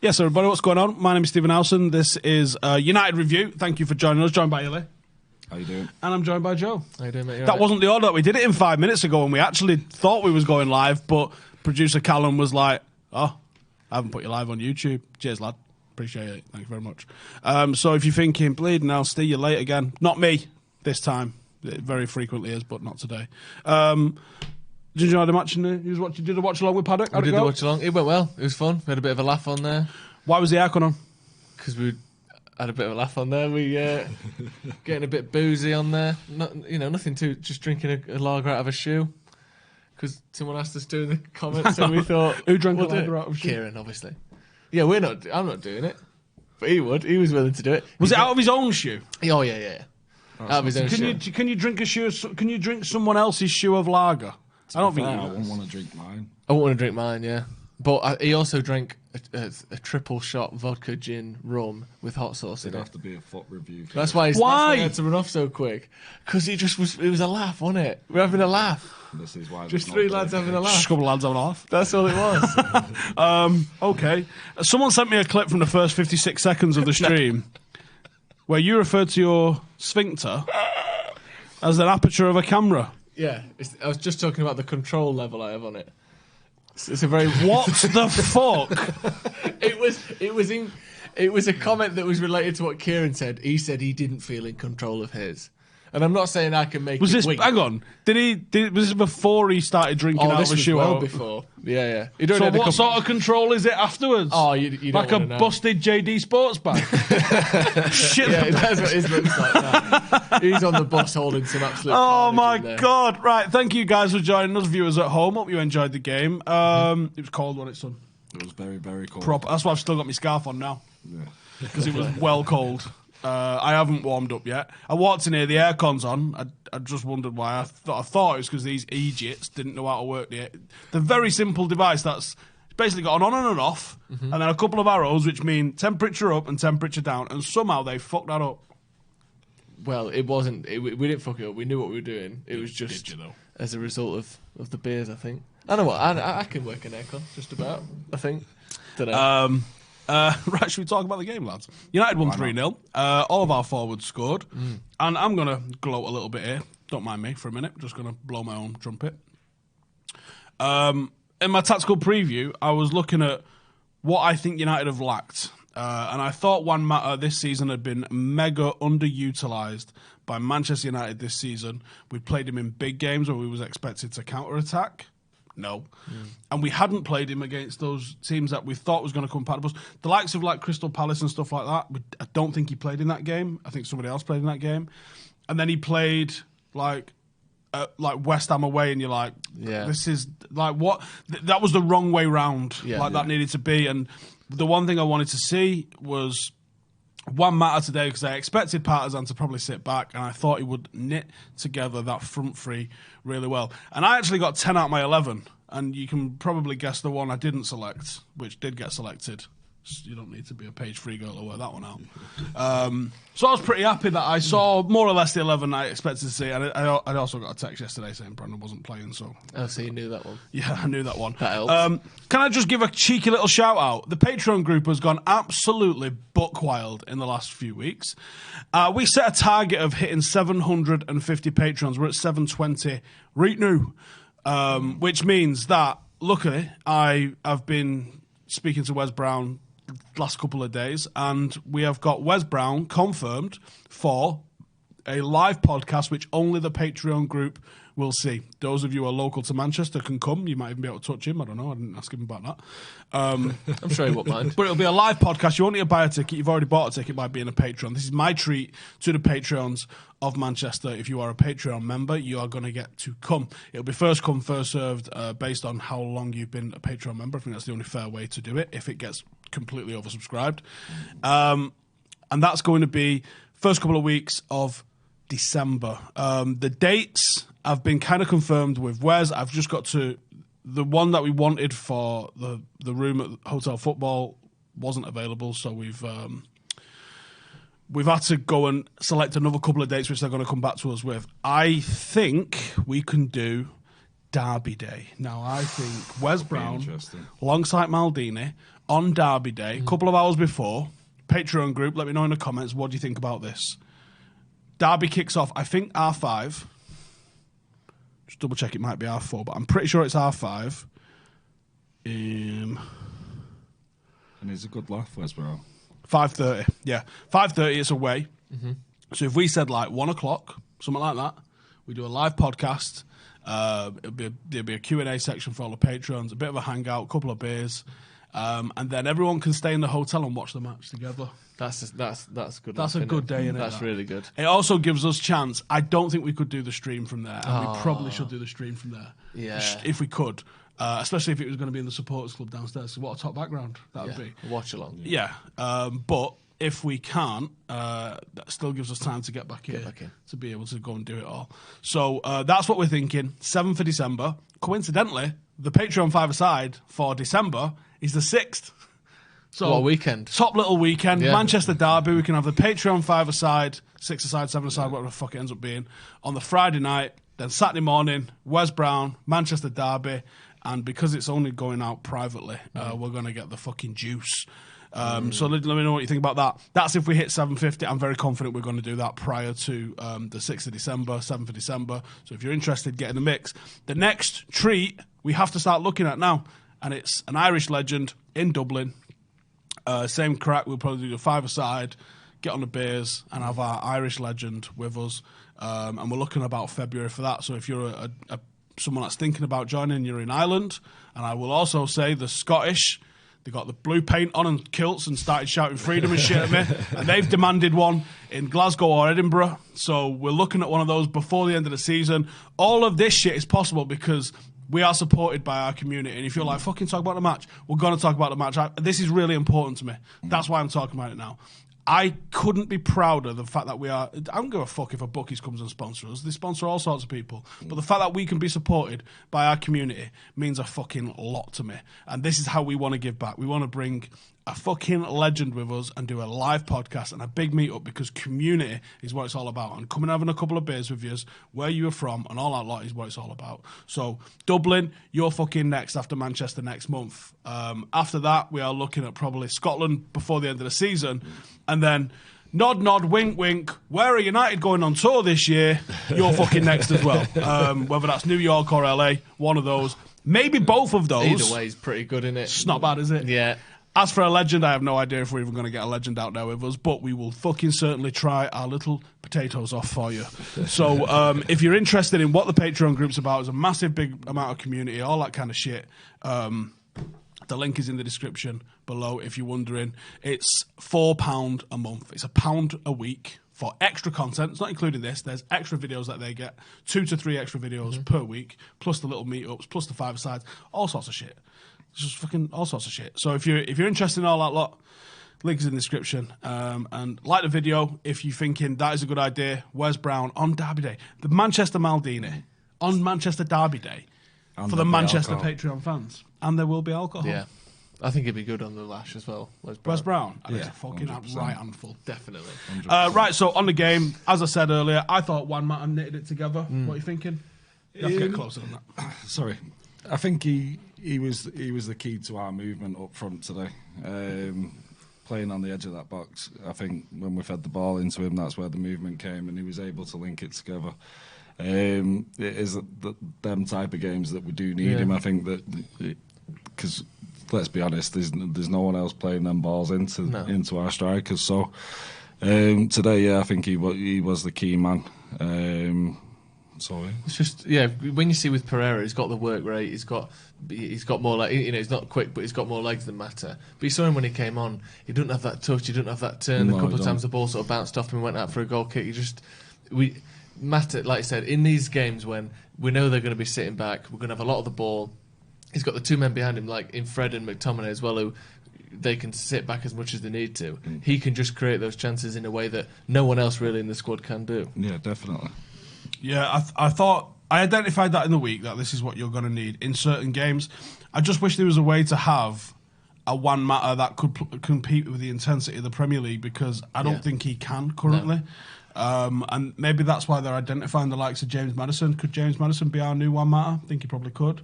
Yes, everybody, what's going on? My name is Stephen Howson. This is United Review. Thank you for joining us. Joined by Illy. How you doing? And I'm joined by Joe. How you doing, mate? That wasn't the order. We did it in 5 minutes ago, and we actually thought we was going live, but producer Callum was like, "Oh, I haven't put you live on YouTube. Cheers, lad. Appreciate it. Thank you very much." So if you're thinking, bleeding, I'll see you late again. Not me this time. It very frequently is, but not today. Did you enjoy the match? Did you watch along with Paddock? We did the watch along. It went well. It was fun. We had a bit of a laugh on there. Why was the aircon on? Because we had a bit of a laugh on there. We getting a bit boozy on there. Nothing too. Just drinking a lager out of a shoe. Because someone asked us to in the comments, and we thought, who drank a lager out of a shoe? Kieran, obviously. Yeah, we're not. I'm not doing it, but he would. He was willing to do it. Was it out of his own shoe? Oh yeah. Out of his own shoe. Can you drink a shoe? Can you drink someone else's shoe of lager? I don't think I wouldn't want to drink mine. I wouldn't want to drink mine, yeah. But he also drank a triple shot vodka gin rum with hot sauce in it. It'd have to be a foot review. That's why he had to run off so quick. Because it was a laugh, wasn't it? We're having a laugh. This is why just three lads having a laugh. Just a couple of lads having a laugh. That's all it was. Okay. Someone sent me a clip from the first 56 seconds of the stream where you referred to your sphincter as an aperture of a camera. Yeah, I was just talking about the control level I have on it. It's a very what the fuck? It was a comment that was related to what Kieran said. He said he didn't feel in control of his, and I'm not saying I can make. Was it this? wink. Hang on. Was this before he started drinking out of a shoe? Well before. Yeah. So what sort of control is it afterwards? Oh, you don't like a know. busted JD Sports bag. Shit. Yeah, that's what his looks like now. He's on the bus holding some absolute. Oh my there. God! Right, thank you guys for joining us, viewers at home. Hope you enjoyed the game. It was cold, wasn't it, son? It was very, very cold. Proper. That's why I've still got my scarf on now. Yeah. Because it was well cold. I haven't warmed up yet. I walked in here, the aircon's on. I just wondered why. I thought it was because these idiots didn't know how to work the very simple device that's basically got an on and an off, and then a couple of arrows which mean temperature up and temperature down, and somehow they fucked that up. Well, it wasn't. We didn't fuck it up. We knew what we were doing. It was just as a result of the beers, I think. I know what. I can work an aircon, just about, I think. Don't know. Right, should we talk about the game, lads? United won 3-0. All of our forwards scored. And I'm going to gloat a little bit here. Don't mind me for a minute. Just going to blow my own trumpet. In my tactical preview, I was looking at what I think United have lacked. And I thought Juan Mata this season had been mega underutilised by Manchester United this season. We played him in big games where we was expected to counter-attack. No. And we hadn't played him against those teams that we thought was going to come past us. The likes of like Crystal Palace and stuff like that, I don't think he played in that game. I think somebody else played in that game. And then he played like West Ham away, and you're like, this is like what? That was the wrong way round. That needed to be. And the one thing I wanted to see was Juan Mata today, because I expected Partizan to probably sit back, and I thought he would knit together that front three really well. And I actually got 10 out of my 11, and you can probably guess the one I didn't select, which did get selected. You don't need to be a page 3 girl to work that one out. So I was pretty happy that I saw more or less the 11 I expected to see, and I also got a text yesterday saying Brandon wasn't playing. So you knew that one. Yeah, I knew that one. That helps. Can I just give a cheeky little shout out? The Patreon group has gone absolutely buck wild in the last few weeks. We set a target of hitting 750 patrons. We're at 720 right now, which means that, luckily, I have been speaking to Wes Brown last couple of days, and we have got Wes Brown confirmed for a live podcast which only the Patreon group will see. Those of you who are local to Manchester can come. You might even be able to touch him. I don't know. I didn't ask him about that. I'm sure he won't mind. But it'll be a live podcast. You won't need to buy a ticket. You've already bought a ticket by being a Patreon. This is my treat to the Patreons of Manchester. If you are a Patreon member, you are going to get to come. It'll be first come, first served, based on how long you've been a Patreon member. I think that's the only fair way to do it if it gets completely oversubscribed. And that's going to be first couple of weeks of December. The dates have been kind of confirmed with Wes. I've just got to... The one that we wanted for the room at Hotel Football wasn't available, so we've had to go and select another couple of dates which they're going to come back to us with. I think we can do Derby Day. Now, I think Wes Brown, alongside Maldini, on Derby Day, a couple of hours before. Patreon group, let me know in the comments, what do you think about this? Derby kicks off, I think, R5. Just double check, it might be R4, but I'm pretty sure it's R5. And he's a good laugh, Wes Brown. 5:30, yeah. 5:30 is away. So if we said like 1 o'clock, something like that, we do a live podcast. There'll be a Q&A section for all the patrons, a bit of a hangout, a couple of beers, and then everyone can stay in the hotel and watch the match together. That's good. That's a good day, innit? That's really good. It also gives us chance. I don't think we could do the stream from there, and we probably should do the stream from there. Yeah. If we could. Especially if it was going to be in the supporters club downstairs. So what a top background that would be. Watch along. Yeah. But if we can't, that still gives us time to get back in to be able to go and do it all. So that's what we're thinking. 7th of December. Coincidentally, the Patreon 5-a-side for December is the 6th. So what a weekend. Top little weekend. Yeah. Manchester Derby. We can have the Patreon 5-a-side, 6-a-side, 7-a-side, whatever the fuck it ends up being, on the Friday night. Then Saturday morning, Wes Brown, Manchester Derby. And because it's only going out privately, we're going to get the fucking juice. So let me know what you think about that. That's if we hit 750. I'm very confident we're going to do that prior to the 6th of December, 7th of December. So if you're interested, get in the mix. The next treat we have to start looking at now, and it's an Irish legend in Dublin. Same crack, we'll probably do the 5-a-side, get on the beers, and have our Irish legend with us. And we're looking about February for that. So if you're someone that's thinking about joining, you're in Ireland. And I will also say the Scottish, they got the blue paint on and kilts and started shouting freedom and shit at me. And they've demanded one in Glasgow or Edinburgh. So we're looking at one of those before the end of the season. All of this shit is possible because we are supported by our community. And if you're like, fucking talk about the match, we're going to talk about the match. This is really important to me. That's why I'm talking about it now. I couldn't be prouder of the fact that we are. I don't give a fuck if a bookies comes and sponsors us. They sponsor all sorts of people. But the fact that we can be supported by our community means a fucking lot to me. And this is how we want to give back. We want to bring a fucking legend with us and do a live podcast and a big meetup because community is what it's all about. And coming and having a couple of beers with you, where you are from, and all that lot is what it's all about. So Dublin, you're fucking next after Manchester next month. After that, we are looking at probably Scotland before the end of the season. And then nod, nod, wink, wink. Where are United going on tour this year? You're fucking next as well. Whether that's New York or LA, one of those. Maybe both of those. Either way is pretty good, isn't it? It's not bad, is it? Yeah. As for a legend, I have no idea if we're even going to get a legend out there with us, but we will fucking certainly try our little potatoes off for you. So if you're interested in what the Patreon group's about, it's a massive, big amount of community, all that kind of shit. The link is in the description below if you're wondering. It's £4 a month. It's £1 a week for extra content. It's not including this. There's extra videos that they get, 2 to 3 extra videos per week, plus the little meetups, plus the 5-a-sides, all sorts of shit. It's just fucking all sorts of shit. So if you're interested in all that lot, link is in the description. And like the video if you're thinking that is a good idea. Wes Brown on Derby Day, the Manchester Maldini on Manchester Derby Day for the Manchester Patreon fans, and there will be alcohol. Yeah, I think it'd be good on the lash as well. Wes Brown, and yeah, it's a fucking 100%. Right handful, definitely. Right, so on the game, as I said earlier, I thought Juan Mata knitted it together. What are you thinking? You have to get closer than that. Sorry, I think he was the key to our movement up front today. Playing on the edge of that box, I think when we fed the ball into him, that's where the movement came, and he was able to link it together. It is them type of games that we do need him. I think that because let's be honest, there's no one else playing them balls into our strikers. So today, I think he was the key man. It's just when you see with Pereira, he's got the work rate, he's got more like he's not quick, but he's got more legs than Mata. But you saw him when he came on, he didn't have that touch, he didn't have that turn. A couple of times the ball sort of bounced off him and went out for a goal kick. Mata, like I said, in these games when we know they're going to be sitting back, we're going to have a lot of the ball. He's got the 2 men behind him, like in Fred and McTominay as well, who they can sit back as much as they need to. He can just create those chances in a way that no one else really in the squad can do. Yeah, definitely. Yeah, I thought I identified that in the week that this is what you're going to need in certain games. I just wish there was a way to have a Juan Mata that could compete with the intensity of the Premier League because I don't think he can currently. And maybe that's why they're identifying the likes of James Maddison. Could James Maddison be our new Juan Mata? I think he probably could.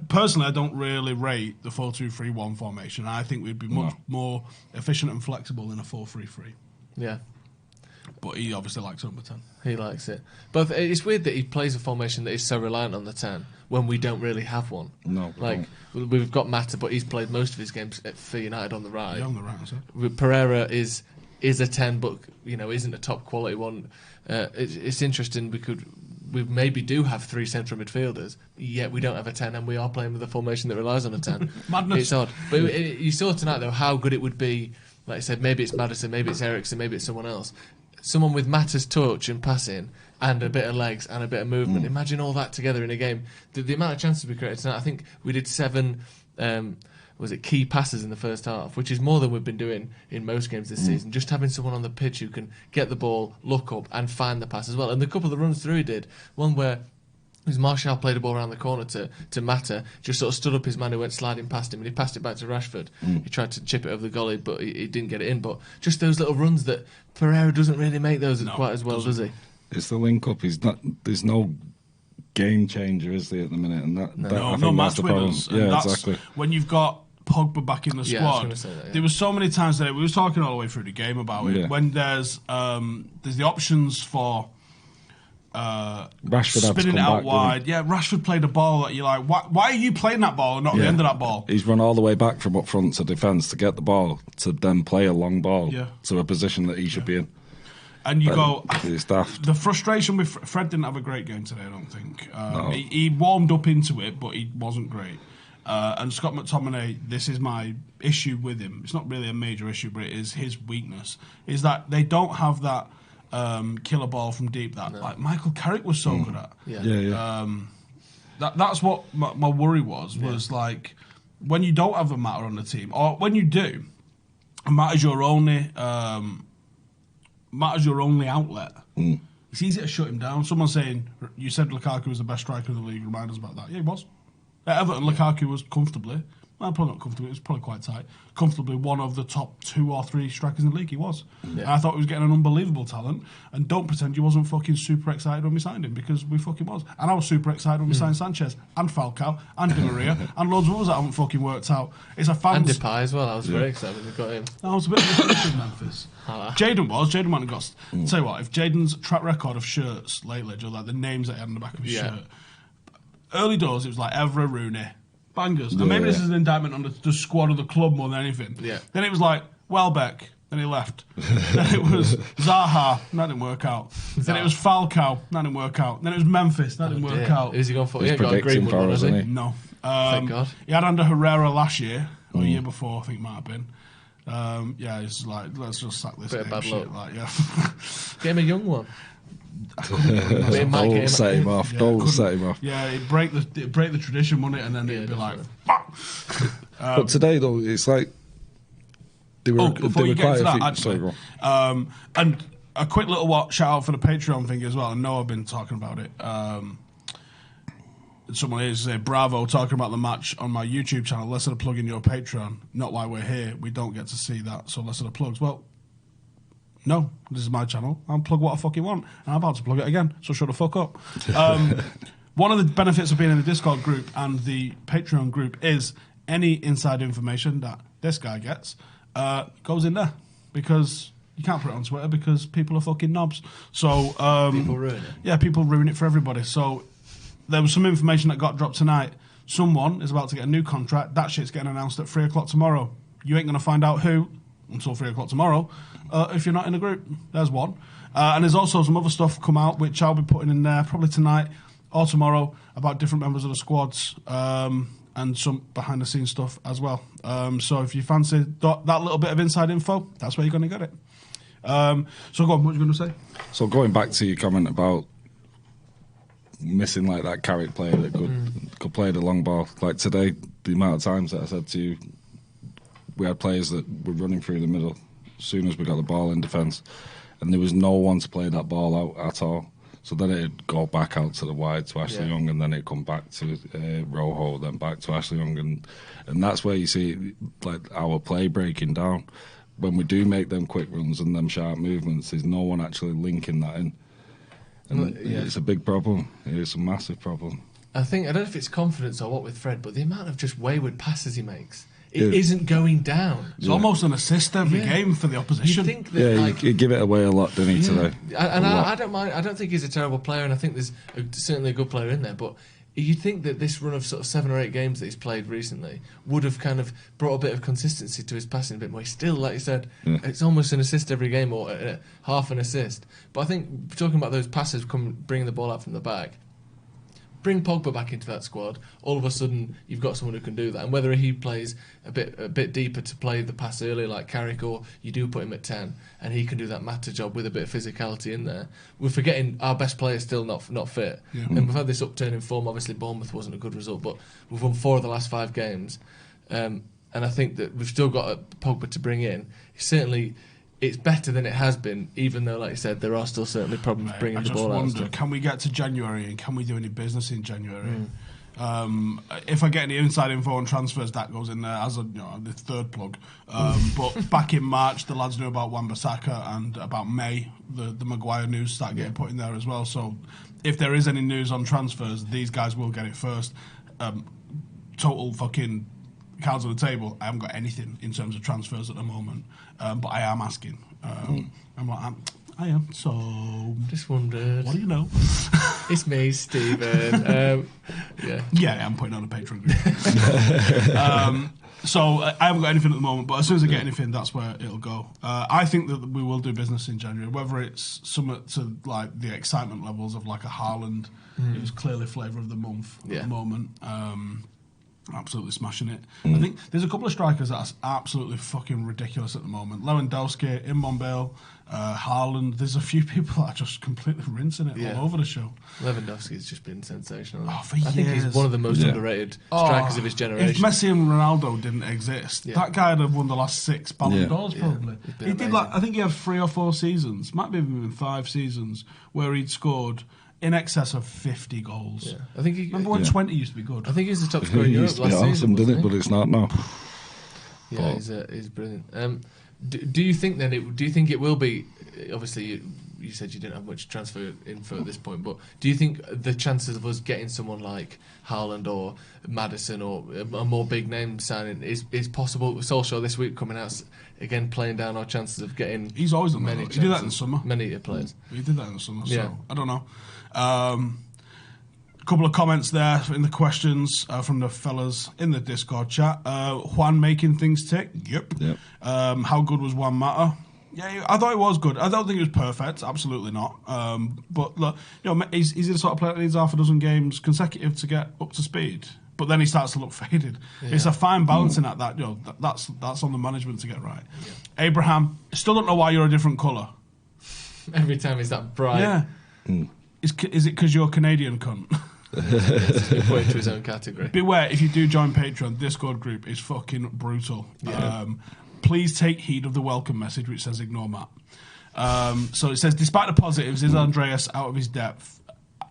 Personally, I don't really rate the 4-2-3-1 formation. I think we'd be much more efficient and flexible in a 4-3-3. Yeah. But he obviously likes number 10. He likes it. But it's weird that he plays a formation that is so reliant on the 10 when we don't really have one. No. We've got Mata, but he's played most of his games for United on the right. Yeah, on the right, I said. Pereira is a 10, but isn't a top quality one. It's interesting. We maybe do have 3 central midfielders, yet we don't have a 10, and we are playing with a formation that relies on a 10. Madness. It's odd. But you saw tonight though how good it would be. Like I said, maybe it's Maddison, maybe it's Eriksen, maybe it's someone else. Someone with Mata's touch and passing and a bit of legs and a bit of movement. Imagine all that together in a game. The amount of chances we created tonight, I think we did 7 key passes in the first half, which is more than we've been doing in most games this season. Just having someone on the pitch who can get the ball, look up and find the pass as well. And the couple of the runs through he did, one where Martial played a ball around the corner to Mata, just sort of stood up his man who went sliding past him, and he passed it back to Rashford. He tried to chip it over the goalie, but he didn't get it in. But just those little runs that Pereira doesn't really make those quite as well, does he? It's the link up. There's no game changer, is there, at the minute? And I think match that's the problem. winners. Yeah, that's exactly. When you've got Pogba back in the Yeah, I was squad, gonna say that, yeah. there was so many times that we were talking all the way through the game about it. Yeah. When there's the options for Rashford had to spinning come it out back, wide. Yeah, Rashford played a ball that you're like, why are you playing that ball and not the end of that ball? He's run all the way back from up front to defence to get the ball, to then play a long ball Yeah. to a position that he should be in. And you go, It's daft. the frustration with Fred didn't have a great game today, I don't think. He warmed up into it, but he wasn't great. And Scott McTominay, this is my issue with him. It's not really a major issue, but it is his weakness. Is that they don't have that killer ball from deep that like Michael Carrick was so good at. Yeah. That's what my worry was like when you don't have a Mata on the team, or when you do, Mata's your only outlet. It's easy to shut him down. Someone saying, you said Lukaku was the best striker in the league, remind us about that. Yeah, he was. At Everton, Lukaku was comfortably, well, probably not comfortably, it was probably quite tight, comfortably one of the top 2 or 3 strikers in the league. He was. And I thought he was getting an unbelievable talent, and don't pretend you wasn't fucking super excited when we signed him, because we fucking was. And I was super excited when we signed Sanchez, and Falcao, and Di Maria, and loads of others that haven't fucking worked out. It's a fans... And Depay as well. I was very excited when we got him. I was a bit disappointed in Memphis. Jaden went and got... Tell you what, if Jaden's track record of shirts lately, just like the names that he had on the back of his shirt, early doors, it was like Evra, Rooney, bangers. And maybe this is an indictment on the squad of the club more than anything. Yeah. Then it was like Welbeck, then he left. Then it was Zaha, that didn't work out. Then it was Falcao, that didn't work out. Then it was Memphis, that didn't work out. Who's he gone for? He's He ain't got a green predicting one, for has us, he? isn't he? No. Thank God. He had under Herrera last year, or the year before, I think it might have been. It's like, let's just sack this Bit of game bad shit. luck. Like, Get him a young one. Don't set him off. Don't set him off. Yeah, it'd break the tradition, wouldn't it? And then it'd be like, fuck. But today, though, it's like they were Before you get quite to a few. that, actually, Sorry, go on. and a quick little shout out for the Patreon thing as well. I know I've been talking about it. Someone is Bravo talking about the match on my YouTube channel. Less of a plug in your Patreon. Not why we're here. We don't get to see that, so less of the plugs. Well, no, this is my channel. I'll plug what I fucking want, and I'm about to plug it again. So shut the fuck up. One of the benefits of being in the Discord group and the Patreon group is any inside information that this guy gets goes in there, because you can't put it on Twitter because people are fucking knobs. So People ruin it. Yeah, people ruin it for everybody. So there was some information that got dropped tonight. Someone is about to get a new contract. That shit's getting announced at 3 o'clock tomorrow. You ain't going to find out who until 3 o'clock tomorrow if you're not in the group. There's one. And there's also some other stuff come out which I'll be putting in there probably tonight or tomorrow about different members of the squads and some behind the scenes stuff as well. So if you fancy that little bit of inside info, that's where you're going to get it. So go on, what are you going to say? So going back to your comment about missing like that Carrick player that could play the long ball. Like today, the amount of times that I said to you, we had players that were running through the middle as soon as we got the ball in defence, and there was no one to play that ball out at all. So then it'd go back out to the wide to Ashley Young, and then it'd come back to Rojo, then back to Ashley Young, and that's where you see like our play breaking down. when we do make them quick runs and them sharp movements, there's no one actually linking that in. And it's a big problem. It's a massive problem. I don't know if it's confidence or what with Fred, but the amount of just wayward passes he makes, it isn't going down. It's almost an assist every game for the opposition. You think that, he give it away a lot, didn't he, today? And I don't mind. I don't think he's a terrible player, and I think there's certainly a good player in there, but you'd think that this run of sort of 7 or 8 games that he's played recently would have kind of brought a bit of consistency to his passing a bit more. He's still, like you said, it's almost an assist every game or half an assist. But I think talking about those passes, bringing the ball out from the back, bring Pogba back into that squad, all of a sudden you've got someone who can do that. And whether he plays a bit deeper to play the pass earlier like Carrick, or you do put him at 10 and he can do that matter job with a bit of physicality in there. We're forgetting our best player's still not fit. Yeah. And we've had this upturn in form. Obviously Bournemouth wasn't a good result, but we've won 4 of the last 5 games. And I think that we've still got a Pogba to bring in. It's better than it has been, even though, like you said, there are still certainly problems bringing the ball out. I just wonder, can we get to January and can we do any business in January? If I get any inside info on transfers, that goes in there as the third plug. But back in March, the lads knew about Wan-Bissaka, and about May, the Maguire news started getting put in there as well. So if there is any news on transfers, these guys will get it first. Total fucking cards on the table. I haven't got anything in terms of transfers at the moment, but I am asking. I'm like, I am. So just wondered. What do you know? It's me, Stephen. I'm putting on a Patreon group. So I haven't got anything at the moment, but as soon as I get anything, that's where it'll go. I think that we will do business in January, whether it's somewhat to like the excitement levels of like a Haaland, who's clearly flavour of the month at the moment. Absolutely smashing it. I think there's a couple of strikers that's absolutely fucking ridiculous at the moment. Lewandowski, Immobile, Haaland. There's a few people that are just completely rinsing it all over the show. Lewandowski's just been sensational. For years. I think he's one of the most underrated strikers of his generation. If Messi and Ronaldo didn't exist, that guy would have won the last 6 Ballon d'Ors probably. He did I think he had 3 or 4 seasons, might be even 5 seasons, where he'd scored in excess of 50 goals. Yeah. I think remember when 20 used to be good? I think he's the top scorer in Europe last season. Didn't it? But it's not now. Yeah, he's brilliant. Do you think then? Do you think it will be? Obviously, you said you didn't have much transfer info at this point, but do you think the chances of us getting someone like Haaland or Maddison or a more big name signing is possible? Solskjaer this week coming out again, playing down our chances of getting. He's always done that. He did that in the summer. Many players. He did that in the summer. So I don't know. A couple of comments there in the questions from the fellas in the Discord chat. Juan making things tick. Yep. How good was Juan Mata? Yeah, I thought it was good. I don't think it was perfect. Absolutely not. But look, he's the sort of player that needs half a dozen games consecutive to get up to speed. But then he starts to look faded. Yeah. It's a fine balancing act that. That's on the management to get right. Yeah. Abraham, still don't know why you're a different colour. Every time he's that bright. Yeah. Is it because you're Canadian, cunt? He's put into his own category. Beware, if you do join Patreon, Discord group is fucking brutal. Yeah. Please take heed of the welcome message, which says ignore Matt. So it says, despite the positives, is Andreas out of his depth?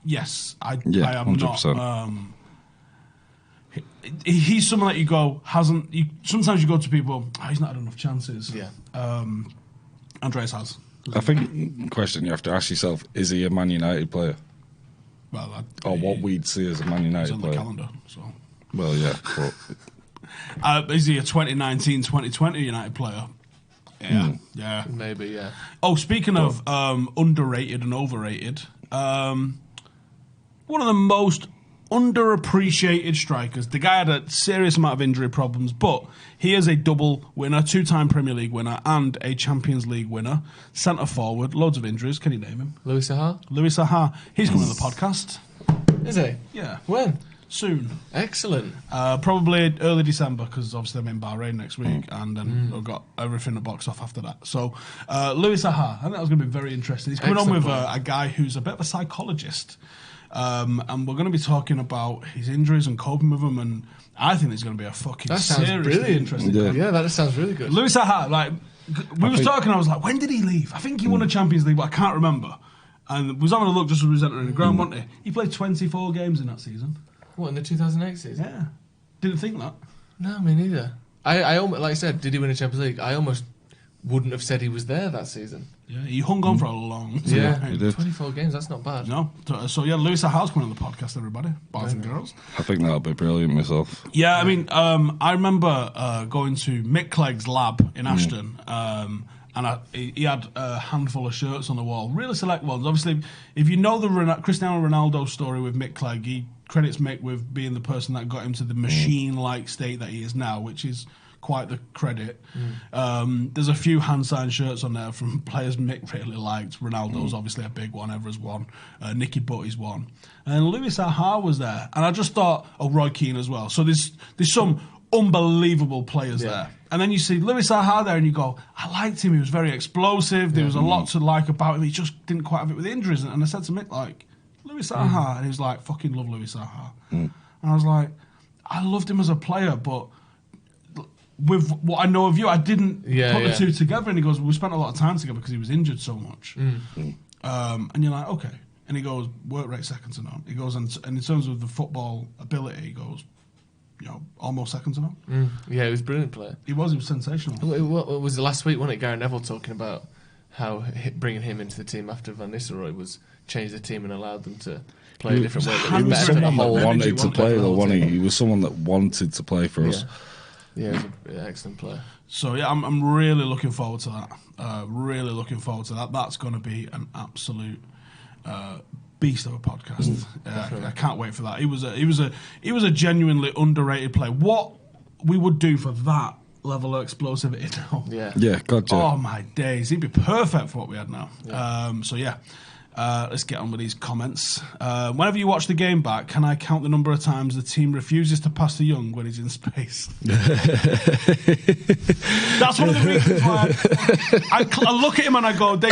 Yes, I am 100%. Not. He's someone that you go, sometimes you go to people, he's not had enough chances. Yeah. Andreas has. I think the question you have to ask yourself, is he a Man United player? Well, or what we'd see as a Man United player. He's on the calendar, so. Well, yeah. But is he a 2019-2020 United player? Yeah. Maybe, yeah. Oh, speaking of underrated and overrated, one of the most underappreciated strikers. The guy had a serious amount of injury problems, but he is a double winner, 2-time Premier League winner and a Champions League winner. Centre forward, loads of injuries. Can you name him? Louis Saha. He's coming to the podcast. Is he? Yeah. When? Soon. Excellent. Probably early December, because obviously I'm in Bahrain next week, and then I've got everything to box off after that. So, Louis Saha, I think that was going to be very interesting. He's coming on with a guy who's a bit of a psychologist. And we're going to be talking about his injuries and coping with them, and I think it's going to be a fucking seriously interesting. Yeah, that sounds really good. Louis Saha, we was talking, I was like, when did he leave? I think he won a Champions League, but I can't remember. And was having a look just as we was entering the ground, wasn't he? He played 24 games in that season. What, in the 2008 season? Yeah. Didn't think that. No, me neither. I almost, like I said, did he win a Champions League? I almost wouldn't have said he was there that season. Yeah, he hung on for a long time. Yeah, he did. 24 games, that's not bad. No. So yeah, Lewis House coming on the podcast, everybody, boys and girls. I think that'll be brilliant myself. Yeah, I mean, I remember going to Mick Clegg's lab in Ashton, and he had a handful of shirts on the wall, really select ones. Obviously, if you know the Cristiano Ronaldo story with Mick Clegg, he credits Mick with being the person that got him to the machine-like state that he is now, which is quite the credit. There's a few hand-signed shirts on there from players Mick really liked. Ronaldo's obviously a big one, Evra's one, Nicky Butty's one. And Louis Saha was there. And I just thought, Roy Keane as well. So there's some unbelievable players there. And then you see Louis Saha there and you go, I liked him, he was very explosive, there was a lot to like about him, he just didn't quite have it with the injuries. And I said to Mick, like, Louis Saha, and he was like, fucking love Louis Saha. And I was like, I loved him as a player, but with what I know of you, I didn't put the two together. And he goes, we spent a lot of time together because he was injured so much. And you're like, okay. And he goes, work rate second to none. He goes, and in terms of the football ability, he goes, almost second to none. Yeah, he was a brilliant player. He was sensational. What was it last week, wasn't it, Gary Neville talking about how bringing him into the team after Van Nistelrooy was changed the team and allowed them to play a different way. He was someone that wanted to play, though, wasn't he? He was someone that wanted to play for us. Yeah, he was an excellent player. So, yeah, I'm really looking forward to that. Really looking forward to that. That's going to be an absolute beast of a podcast. I can't wait for that. He was a genuinely underrated player. What we would do for that level of explosivity now. Yeah, gotcha. Oh, my days. He'd be perfect for what we had now. Let's get on with these comments. Whenever you watch the game back, can I count the number of times the team refuses to pass to Young when he's in space? That's one of the reasons why I look at him and I go, they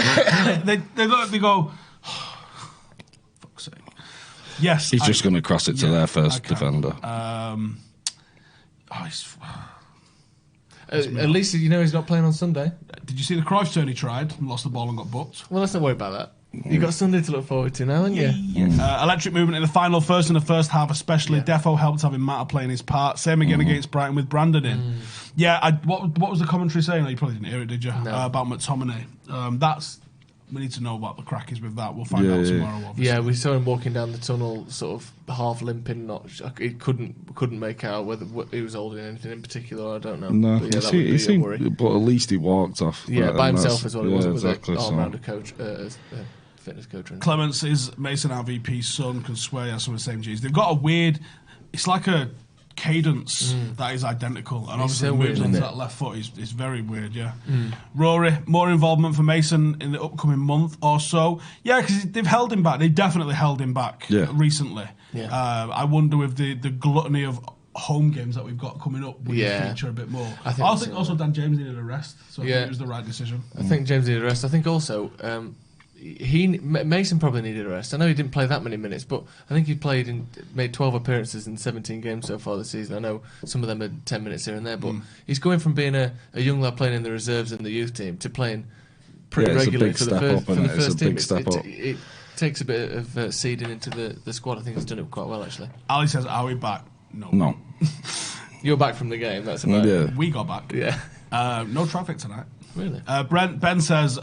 go, oh, fuck's sake. Yes. He's just going to cross it to their first defender. At least you know he's not playing on Sunday. Did you see the Cruyff turn he tried and lost the ball and got booked? Well, let's not worry about that. You've got Sunday to look forward to now, haven't you? Electric movement in the final first and the first half especially. Defo helped having Mata playing his part. Same again against Brighton with Brandon in. What was the commentary saying? You probably didn't hear it, did you? No. About McTominay. We need to know what the crack is with that. We'll find out tomorrow, obviously. Yeah, we saw him walking down the tunnel, sort of half limping. He couldn't make out whether he was holding anything in particular. I don't know. No, but that would be a worry. But at least he walked off. Yeah, by himself as well. He wasn't exactly, with an all-rounder coach, fitness coach. Clements is Mason RVP's son. Can swear he has some of the same genes. They've got a weird. It's like a cadence that is identical, and obviously so moves weird, onto that left foot is very weird. Rory, more involvement for Mason in the upcoming month or so. Yeah, because they've held him back. They definitely held him back recently. I wonder with the gluttony of home games that we've got coming up will feature a bit more. I think also Dan James needed a rest, so I think it was the right decision. I think James needed a rest. I think also Mason probably needed a rest. I know he didn't play that many minutes, but I think he made 12 appearances in 17 games so far this season. I know some of them are 10 minutes here and there, but he's going from being a young lad playing in the reserves and the youth team to playing pretty regularly for the first team. It takes a bit of seeding into the squad. I think he's done it quite well, actually. Ali says, are we back? No. You're back from the game, that's about it. We got back. Yeah. No traffic tonight. Really? Ben says,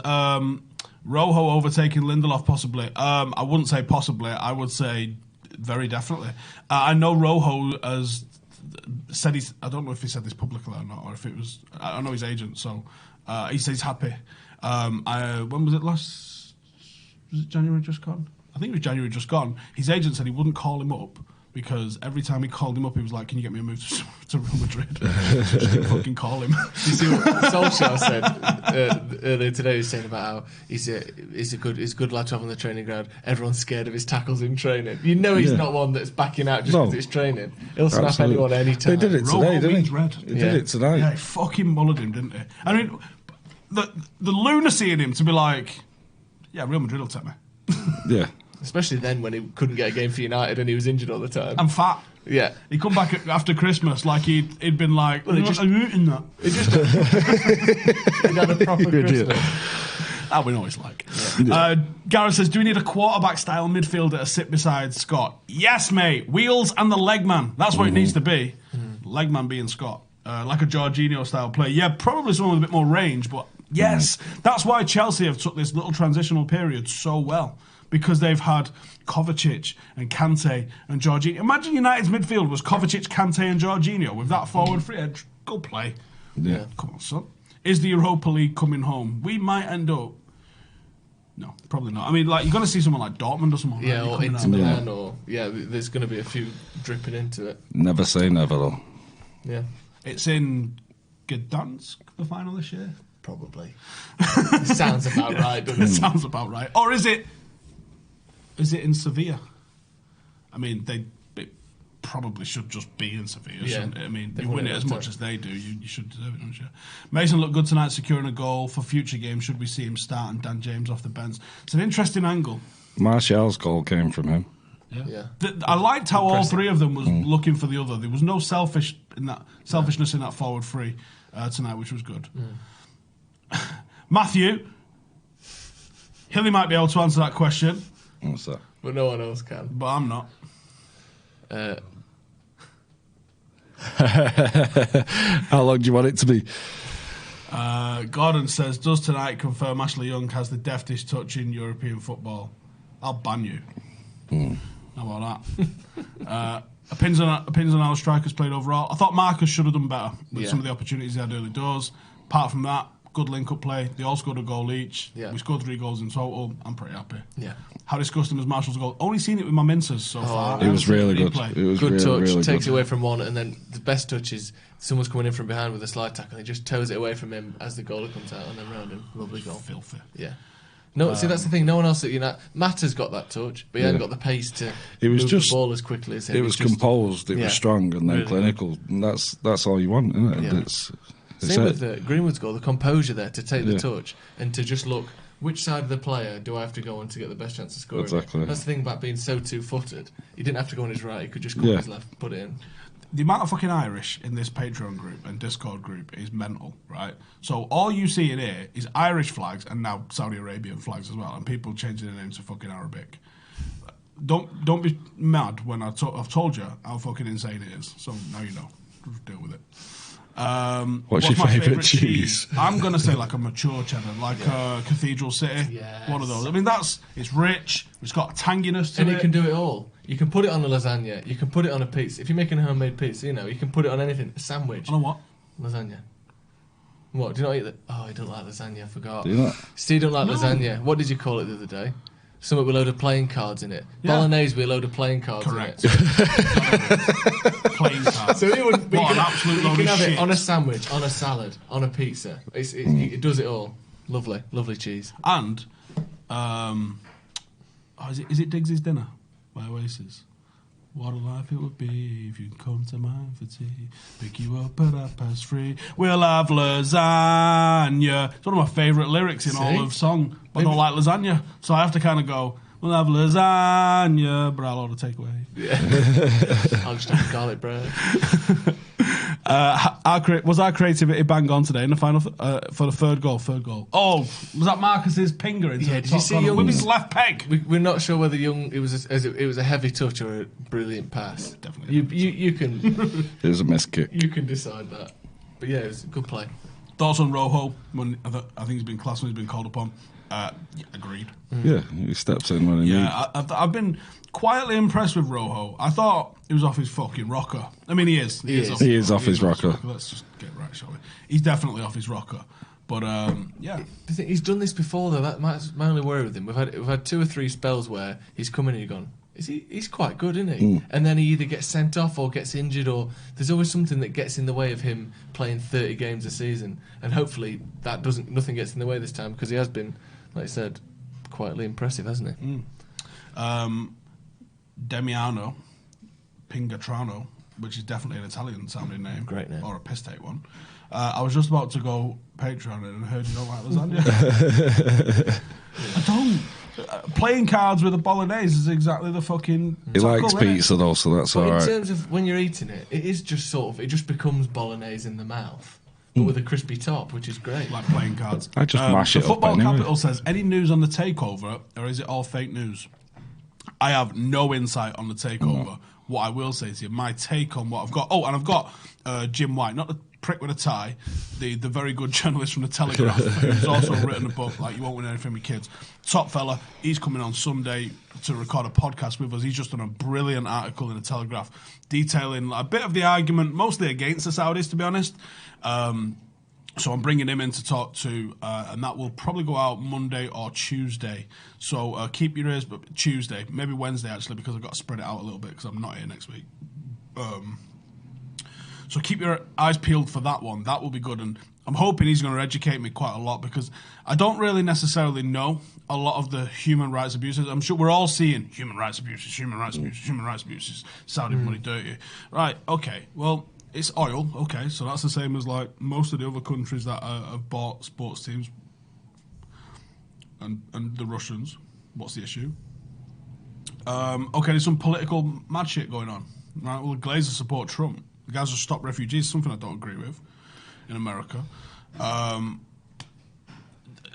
Rojo overtaking Lindelof possibly. I wouldn't say possibly. I would say very definitely. I know Rojo has said I don't know if he said this publicly or not, or if it was. I know his agent, so he says he's happy. When was it last? Was it January just gone? I think it was January just gone. His agent said he wouldn't call him up because every time he called him up, he was like, "Can you get me a move to Real Madrid?" Just didn't fucking call him. You see what Solskjaer said earlier today? He was saying about how he's a good lad to have on the training ground. Everyone's scared of his tackles in training. You know he's not one that's backing out just because it's training. He'll snap anyone anytime. They did it today, didn't he? Red. He did it tonight. Yeah, he fucking mullered him, didn't he? I mean, the lunacy in him to be like, "Yeah, Real Madrid will take me." Yeah. Especially then when he couldn't get a game for United and he was injured all the time. I'm fat. Yeah. He come back after Christmas like he'd been like, I'm eating that. He'd had a proper Christmas. That we know what it's like. Yeah. Gareth says, do we need a quarterback-style midfielder to sit beside Scott? Yes, mate. Wheels and the leg man. That's what it needs to be. Leg man being Scott. Like a Jorginho-style player. Yeah, probably someone with a bit more range, but Yes, that's why Chelsea have took this little transitional period so well, because they've had Kovacic and Kante and Jorginho. Imagine United's midfield was Kovacic, Kante and Jorginho with that forward free edge. Go play. Yeah. Come on, son. Is the Europa League coming home? We might end up... No, probably not. I mean, like, you're going to see someone like Dortmund or someone like that. Or Inter Milan, or... Yeah, there's going to be a few dripping into it. Never say never, though. Yeah. It's in Gdansk, the final this year? Probably. Sounds about right, doesn't it? Sounds about right. Or is it in Sevilla? I mean, it probably should just be in Sevilla, shouldn't it? I mean, you win it as much as they do, you should deserve it, don't you? Mason looked good tonight, securing a goal. For future games, should we see him start and Dan James off the bench? It's an interesting angle. Martial's goal came from him. Yeah. I liked how all three of them was looking for the other. There was no selfishness in that forward three tonight, which was good. Matthew, Hilly might be able to answer that question. What's that? But no one else can. But I'm not. How long do you want it to be? Gordon says, does tonight confirm Ashley Young has the deftest touch in European football? I'll ban you. How about that? Opinions on how strikers played overall. I thought Marcus should have done better with some of the opportunities he had early doors. Apart from that, good link-up play. They all scored a goal each. Yeah. We scored 3 goals in total. I'm pretty happy. Yeah. How disgusting was Marshall's goal? Only seen it with my mincers so far. It was really good. It was good really, touch, really takes good. it away from one, and then the best touch is someone's coming in from behind with a slide tackle, and he just toes it away from him as the goalie comes out, and then round him. Lovely goal. Filthy. Yeah. No, see, that's the thing. No one else at United. Matt has got that touch, but he hadn't got the pace to move the ball as quickly as him. It was composed, it was strong, and then really clinical. And that's all you want, isn't it? Yeah. Same with Greenwood's goal, the composure there to take the touch and to just look, which side of the player do I have to go on to get the best chance of scoring? Exactly. That's the thing about being so two-footed. He didn't have to go on his right, he could just go on his left, put it in. The amount of fucking Irish in this Patreon group and Discord group is mental, right? So all you see in here is Irish flags and now Saudi Arabian flags as well, and people changing their names to fucking Arabic. Don't be mad when I've told you how fucking insane it is. So now you know. Just deal with it. What's your my favourite cheese? I'm going to say like a mature cheddar, like Cathedral City. Yes. One of those. I mean, it's rich, it's got a tanginess to it. And it can do it all. You can put it on a lasagna, you can put it on a pizza. If you're making a homemade pizza, you can put it on anything. A sandwich. On a what? Lasagna. What, do you not eat that? Oh, I don't like lasagna, I forgot. Do you not? Steve don't like lasagna. What did you call it the other day? Something with a load of playing cards in it. Yeah. Bolognese with a load of playing cards Correct. in it. Plain card. So you What an absolute you load can of have shit. it on a sandwich, on a salad, on a pizza. It does it all. Lovely, lovely cheese. And, is it Diggs' Dinner by Oasis? What a life it would be if you'd come to mine for tea. Pick you up at 3:30. We'll have lasagna. It's one of my favourite lyrics in all of song. But I don't like lasagna. So I have to kind of go, we'll have lasagna, but I'll order takeaway. Yeah. I'll just have garlic bread. Was our creativity bang on today in the final for the third goal? Oh, was that Marcus's pinger into the did top you see corner Young's- with his left peg? We're not sure whether Young it was a heavy touch or a brilliant pass. Definitely. You can It was a miss kick. you can decide that. But yeah, it was a good play. Thoughts on Rojo? When I think he's been classed when he's been called upon. Agreed. Yeah, he steps in when he needs. Yeah, I've been quietly impressed with Rojo. I thought he was off his fucking rocker. I mean, he is. He is off his rocker. Let's just get right, shall we? He's definitely off his rocker. But yeah, The thing, he's done this before though. That's my only worry with him. We've had 2 or 3 spells where he's come in and you've gone, he's quite good, isn't he? And then he either gets sent off or gets injured, or there's always something that gets in the way of him playing 30 games a season. And hopefully nothing gets in the way this time, because he has been, like I said, quietly impressive, hasn't he? Demiano Pingatrano, which is definitely an Italian sounding name. Great name. Or a piss take one. I was just about to go Patreon and heard you don't like lasagna. I don't. Playing cards with a bolognese is exactly the fucking. He likes pizza though, so that's But alright. in terms of when you're eating it, it is just it just becomes bolognese in the mouth, but with a crispy top, which is great. Like playing cards. I just mash it the up Football anyway. Capital says, any news on the takeover, or is it all fake news? I have no insight on the takeover. What I will say to you, my take on what I've got. Oh, and I've got Jim White, not the prick with a tie, the very good journalist from the Telegraph, who's also written a book like You Won't Win Anything with Kids. Top fella, he's coming on Sunday to record a podcast with us. He's just done a brilliant article in the Telegraph detailing a bit of the argument, mostly against the Saudis, to be honest. So I'm bringing him in to talk to, and that will probably go out Monday or Tuesday. So keep your ears, but Tuesday, maybe Wednesday actually, because I've got to spread it out a little bit because I'm not here next week. So keep your eyes peeled for that one. That will be good. And I'm hoping he's going to educate me quite a lot because I don't really necessarily know a lot of the human rights abuses. I'm sure we're all seeing human rights abuses, Saudi money dirty. Right, okay, well, it's oil, okay, so that's the same as like most of the other countries that have bought sports teams and the Russians. What's the issue? Okay, there's some political mad shit going on. Right, well, the Glazers support Trump. The guys will stop refugees, something I don't agree with in America.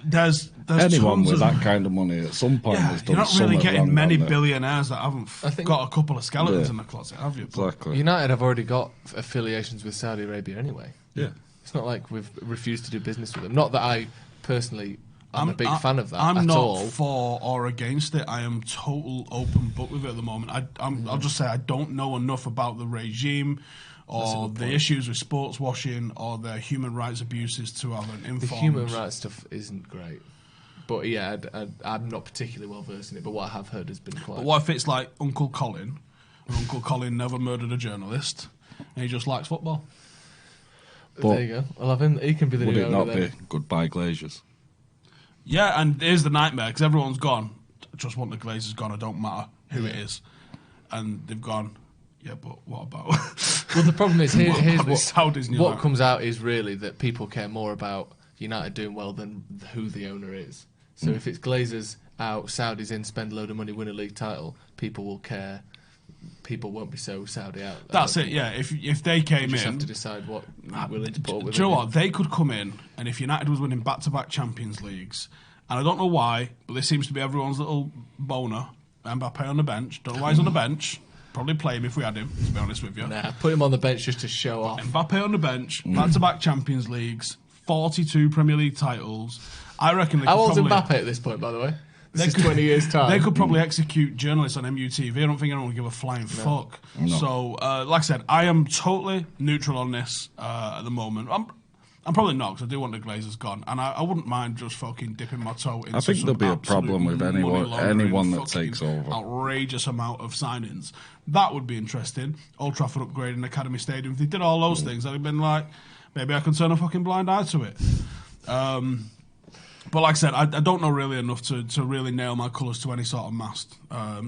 There's anyone tons with of, that kind of money at some point has done you're not really something getting wrong, many haven't they? billionaires that haven't got a couple of skeletons Yeah. in the closet, have you? Exactly. United have already got affiliations with Saudi Arabia anyway. Yeah. It's not like we've refused to do business with them. Not that I personally am a big fan of that I'm at not all. for or against it. I am total open book with it at the moment. I'll just say I don't know enough about the regime or the issues with sports washing or their human rights abuses to have an informed... The human rights stuff isn't great. But yeah, I'm not particularly well versed in it, but what I have heard has been quite... But what if it's like Uncle Colin, and Uncle Colin never murdered a journalist, and he just likes football? But there you go. I'll have him. He can be the would new it not owner be goodbye Glazers? Yeah, and here's the nightmare, because everyone's gone, I just want the Glazers gone, it don't matter who it is. And they've gone, yeah, but what about... Well, the problem is, here's what United? comes out is really that people care more about United doing well than who the owner is. So if it's Glazers out, Saudis in, spend a load of money, win a league title, people will care. People won't be so Saudi out. That's it, yeah. If they came You just in... have to decide what you're willing to put up with. Do you know what? They could come in, and if United was winning back-to-back Champions Leagues, and I don't know why, but this seems to be everyone's little boner, Mbappe on the bench. Don't know why he's on the bench. Probably play him if we had him, to be honest with you. Nah, put him on the bench just to show off. Mbappe on the bench, back-to-back Champions Leagues, 42 Premier League titles. I reckon they could How old's probably... Mbappe at this point, by the way? This is 20 years' time. They could probably execute journalists on MUTV. I don't think anyone would give a flying fuck. No. So, like I said, I am totally neutral on this at the moment. I'm probably not, because I do want the Glazers gone, and I wouldn't mind just fucking dipping my toe into I think some there'll be a problem with absolute anyone money-laundering that fucking takes over. outrageous amount of signings. That would be interesting. Old Trafford upgrading Academy Stadium. If they did all those things, I'd have been like, maybe I can turn a fucking blind eye to it. But like I said, I don't know really enough to really nail my colours to any sort of mast.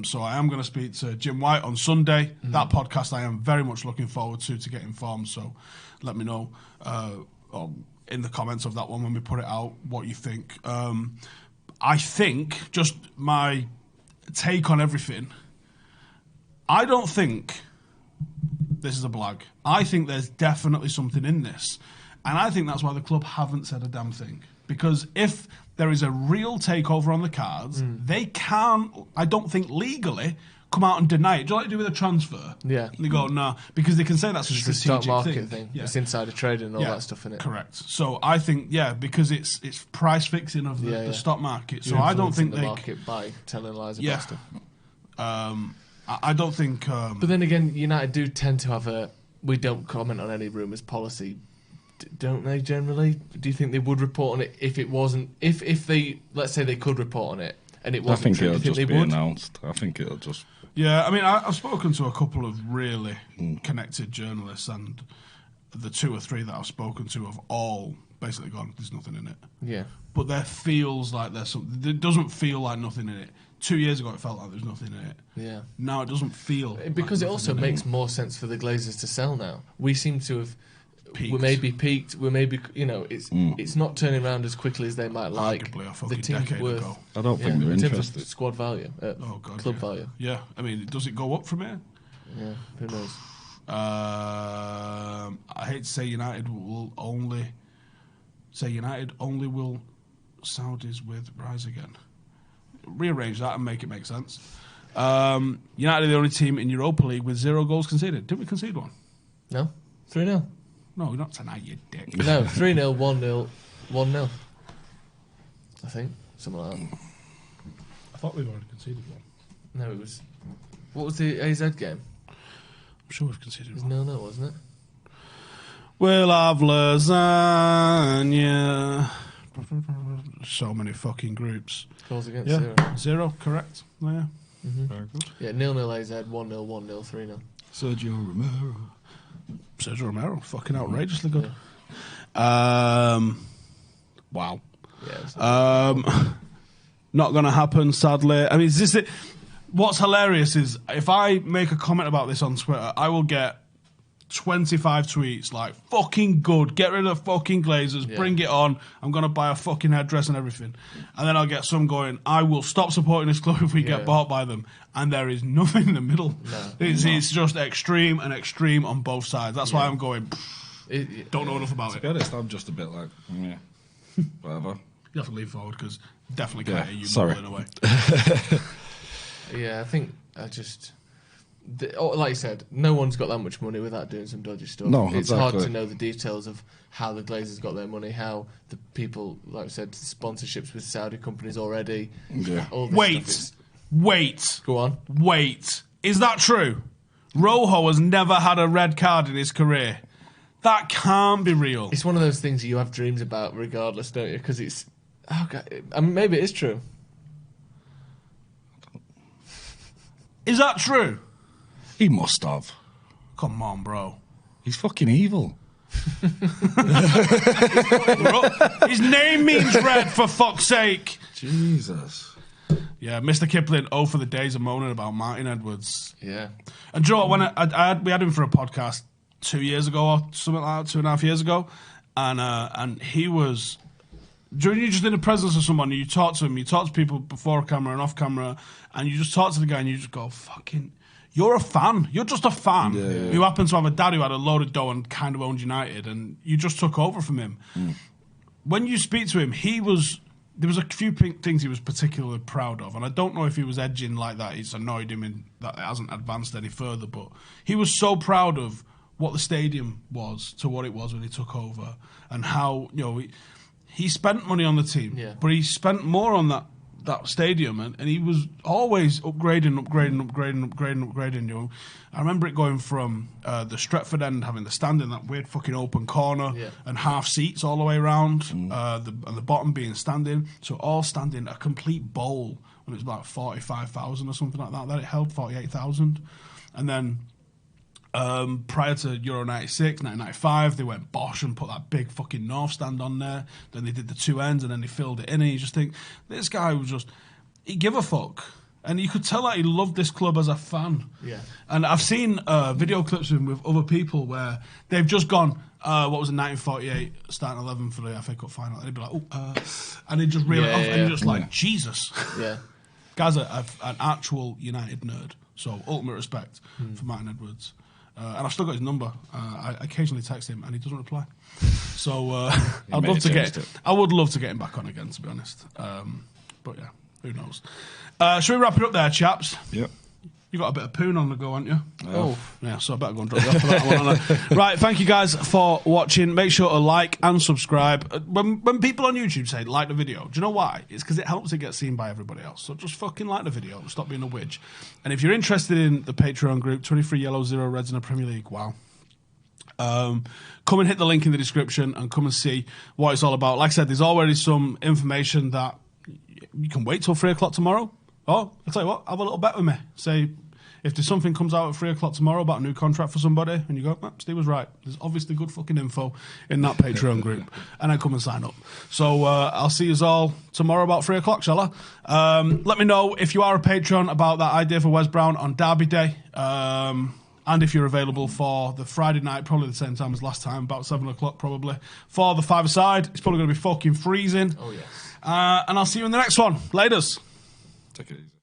So I am going to speak to Jim White on Sunday. That podcast I am very much looking forward to get informed. So let me know in the comments of that one when we put it out what you think. I think, just my take on everything, I don't think this is a blag. I think there's definitely something in this. And I think that's why the club haven't said a damn thing. Because if there is a real takeover on the cards, they can't, I don't think legally, come out and deny it. Do you like to do with a transfer? Yeah. And they go, no, because they can say that's a It's the strategic stock market thing. Yeah. It's insider trading and all that stuff in it. Correct. So I think, because it's price fixing of the stock market. So You're I don't think influencing the market by telling lies about stuff. I don't think... But then again, United do tend to have we don't comment on any rumours policy, don't they, generally? Do you think they would report on it if it wasn't... If they, let's say they could report on it and it wasn't I think true, it'll do you just think be they would? announced. I think it'll just... Yeah, I mean, I've spoken to a couple of really connected journalists, and the two or three that I've spoken to have all basically gone, there's nothing in it. Yeah. But there feels like there's something. It doesn't feel like nothing in it. 2 years ago, it felt like there's nothing in it. Yeah. Now it doesn't feel Because like it also nothing in makes more sense for the Glazers to sell now. We seem to have... Peaked. We may be peaked. We may be, it's not turning around as quickly as they might like. Arguably a The fucking team's decade worth. ago. I don't think they're in terms of interested. squad value, Oh God, club yeah. value. Yeah, I mean, does it go up from here? Yeah, who knows? I hate to say United will only will Saudis with Rise again. Rearrange that and make it make sense. United are the only team in Europa League with 0 goals conceded. Didn't we concede one? No, 3-0. No, not tonight, you dick. No, 3-0, 1-0, 1-0. I think. Something like that. I thought we've already conceded one. No, it was... What was the AZ game? I'm sure we've conceded It was one. 0-0, wasn't it? We'll have lasagna. So many fucking groups. Goals against Yeah, 0. 0, correct. Yeah. Very good. Yeah, 0-0 AZ, 1-0, 1-0, 3-0. Sergio Romero. Sergio Romero, fucking outrageously good. Yeah. Wow. Yeah, Not going to happen, sadly. I mean, is this it? What's hilarious is if I make a comment about this on Twitter, I will get 25 tweets like, fucking good, get rid of fucking Glazers, bring it on, I'm going to buy a fucking headdress and everything. And then I'll get some going, I will stop supporting this club if we get bought by them. And there is nothing in the middle. No. It's just extreme and extreme on both sides. That's why I'm going, don't know enough about To it. be honest, I'm just a bit like, yeah, whatever. You have to lean forward because definitely can't hear you sorry. mumbling away. Yeah, I think like you said, no one's got that much money without doing some dodgy stuff. No, it's hard exactly. to know the details of how the Glazers got their money, how the people, like I said, sponsorships with Saudi companies already. Yeah. All this stuff Wait. Go on. Wait. Is that true? Rojo has never had a red card in his career. That can't be real. It's one of those things you have dreams about regardless, don't you? Because it's... Okay, I mean, maybe it is true. Is that true? He must have. Come on, bro. He's fucking evil. His name means red, for fuck's sake. Jesus. Yeah, Mr. Kipling, for the days of moaning about Martin Edwards. Yeah. And Joe, when we had him for a podcast 2 years ago or something like that, 2.5 years ago, and he was... During you just in the presence of someone, you talk to him, you talk to people before camera and off camera, and you just talk to the guy and you just go, fucking, you're a fan. You're just a fan who happens to have a dad who had a load of dough and kind of owned United, and you just took over from him. When you speak to him, there was a few things he was particularly proud of, and I don't know if he was edging like that. It's annoyed him in that it hasn't advanced any further, but he was so proud of what the stadium was to what it was when he took over, and how, he spent money on the team, but he spent more on that stadium, and he was always upgrading. I remember it going from the Stretford end, having the stand in that weird fucking open corner, and half seats all the way around, and the bottom being standing, so all standing, a complete bowl when it was about 45,000 or something like that. That it held 48,000, and then. Prior to Euro 96, 1995, they went Bosch and put that big fucking North stand on there. Then they did the two ends and then they filled it in. And you just think, this guy was just, he give a fuck. And you could tell that he loved this club as a fan. Yeah. And I've seen video clips of him with other people where they've just gone, what was it, 1948 starting 11 for the FA Cup final. And they'd be like, and they just reel it off. And you're just like, Jesus. Yeah. Guy's an actual United nerd. So ultimate respect for Martin Edwards. And I've still got his number. I occasionally text him, and he doesn't reply. So I would love to get him back on again, to be honest. But yeah, who knows? Should we wrap it up there, chaps? Yep. You got a bit of poon on the go, haven't you? Oh, yeah. So I better go and drop you off for that one. Right, thank you guys for watching. Make sure to like and subscribe. When people on YouTube say like the video, do you know why? It's because it helps it get seen by everybody else. So just fucking like the video and stop being a widge. And if you're interested in the Patreon group, 23 Yellow, 0 Reds in the Premier League, wow. Come and hit the link in the description and come and see what it's all about. Like I said, there's already some information that you can wait till 3 o'clock tomorrow. Oh, I'll tell you what, have a little bet with me. Say, if there's something comes out at 3 o'clock tomorrow about a new contract for somebody, and you go, Steve was right. There's obviously good fucking info in that Patreon group. And then come and sign up. So I'll see you all tomorrow about 3 o'clock, shall I? Let me know if you are a patron about that idea for Wes Brown on Derby Day. And if you're available for the Friday night, probably the same time as last time, about 7 o'clock probably, for the five-a-side. It's probably going to be fucking freezing. Oh, yes. And I'll see you in the next one. Laters. Take it easy.